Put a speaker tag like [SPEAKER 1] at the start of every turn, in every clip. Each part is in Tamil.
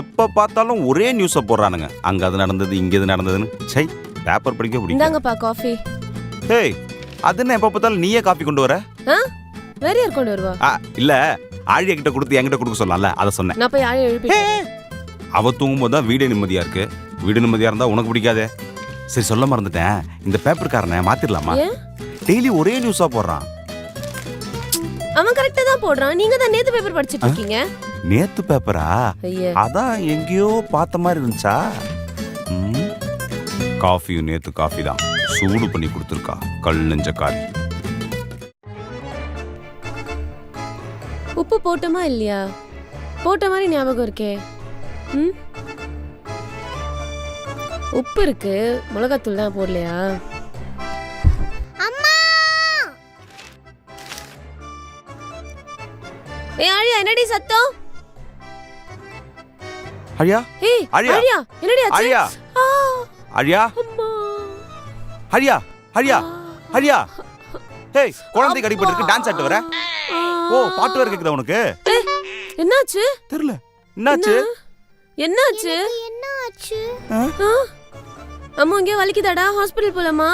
[SPEAKER 1] எப்ப பார்த்தாலும் ஒரே நியூஸை போடுறானுங்க. அங்க அது நடந்தது, இங்க இது நடந்ததுன்னு. சை, பேப்பர் படிக்க பிடிக்கும்.
[SPEAKER 2] இந்தாங்கப்பா காஃபி.
[SPEAKER 1] ஹேய், அது என்ன எப்ப பார்த்தாலும் நீயே காஃபி கொண்டு வர?
[SPEAKER 2] வேற யார் கொண்டு வருவா?
[SPEAKER 1] இல்ல, ஆழியா கிட்ட கொடுத்து என்கிட்ட கொடுக்க சொல்லலாம்ல, அதை சொன்னேன்.
[SPEAKER 2] நான் போய் ஆழியா எழுப்பி.
[SPEAKER 1] அவ தூங்கும்போது தான் வீடு நிம்மதியா இருக்கு. வீடு நிம்மதியா இருந்தா உனக்கு பிடிக்காதே. சரி, சொல்ல மறந்துட்டேன். இந்த பேப்பர்காரனை மாத்திரலாமா? டெய்லி ஒரே நியூஸா போடுறான்.
[SPEAKER 2] அவன் கரெக்டா தான் போடுறான். நீங்க தான் நேத்து பேப்பர் படிச்சிட்டு இருக்கீங்க.
[SPEAKER 1] நேத்து பேப்பரா? அதான் எங்கேயோ பார்த்த மாதிரி இருந்துச்சா? காஃபியும் நேத்து காஃபி தான். சூடு பண்ணி கொடுத்துருக்கா கல் நெஞ்ச காரி.
[SPEAKER 2] உப்பு போட்டோமா இல்லையா? போட்ட மாதிரி ஞாபகம் இருக்கே. உப்பு இருக்கு, மிளகாத்தூள் தான் போடலையா? ஏய் ஆழியா, என்னடி சத்தம்?
[SPEAKER 1] ஆழியா,
[SPEAKER 2] ஏய் ஆழியா, என்னடி ஆச்சு?
[SPEAKER 1] ஆழியா, ஆழியா,
[SPEAKER 2] அம்மா,
[SPEAKER 1] ஆழியா, ஆழியா, ஆழியா. ஏய், குழந்தை கடிபட்டு இருக்கு, டான்ஸ் ஆட்டு வர. ஓ, பாட்டு வர கேக்குதா உனக்கு?
[SPEAKER 2] என்னாச்சு?
[SPEAKER 1] தெரியல. என்னாச்சு?
[SPEAKER 2] என்னாச்சு?
[SPEAKER 3] என்னாச்சு?
[SPEAKER 2] அம்மா இங்க வலிக்குதாடா? ஹாஸ்பிடல் போலாமா?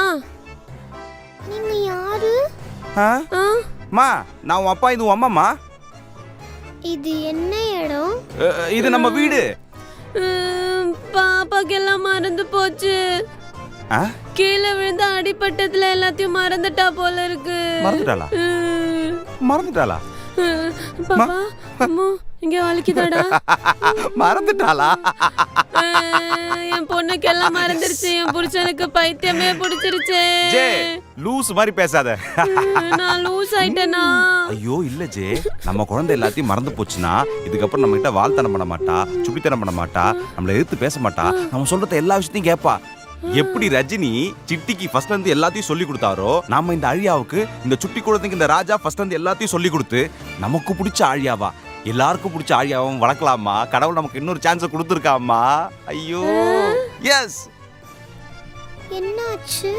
[SPEAKER 3] நீங்க யாரு?
[SPEAKER 1] மா, நான் உன் அப்பா, இது உன் அம்மாமா.
[SPEAKER 3] இது என்ன இடம்?
[SPEAKER 1] இது நம்ம வீடு.
[SPEAKER 2] பாப்பாக்கு எல்லாம் மறந்து போச்சு. கீழே விழுந்து அடிபட்டதுல எல்லாத்தையும் மறந்துட்டா போல இருக்கு.
[SPEAKER 1] மறந்துட்டாளா? மறந்துட்டாளா?
[SPEAKER 2] பாப்பா, அம்மா இங்க வலிக்குதாடா?
[SPEAKER 1] மறந்துட்டாளா?
[SPEAKER 2] என் பொண்ணுக்கு எல்லாம் மறந்துருச்சு. என் புருஷனுக்கு பைத்தியமே பிடிச்சிருச்சு.
[SPEAKER 1] ஜே, லூஸ் மாதிரி பேசாத.
[SPEAKER 2] நான் லூஸ் ஆயிட்டேனா?
[SPEAKER 1] ஐயோ இல்ல ஜே, நம்ம குழந்தை எல்லாத்தையும் மறந்து போச்சுன்னா இதுக்கப்புறம் நம்ம கிட்ட வாழ்த்தனம் பண்ண மாட்டா, சுட்டித்தனம் பண்ண மாட்டா, நம்மள எதிர்த்து பேச மாட்டா, நம்ம சொல்றத எல்லா விஷயத்தையும் கேட்பா. எப்படி ரஜினி சிட்டிக்கு ஃபர்ஸ்ட்ல இருந்து எல்லாத்தையும் சொல்லி கொடுத்தாரோ, நாம இந்த ஆழியாவுக்கு, இந்த சுட்டி குழந்தைக்கு இந்த ராஜா ஃபர்ஸ்ட்ல இருந்து எல்லாத்தையும் சொல்லி கொடுத்து நமக்கு பிடிச்ச ஆழியாவா, எல்லாருக்கும் பிடிச்ச ஆழியாவும் வளர்க்கலாமா? கடவுள் நமக்கு இன்னொரு சான்ஸ் கொடுத்துருக்காமா. ஐயோ எஸ்.
[SPEAKER 3] என்னாச்சு?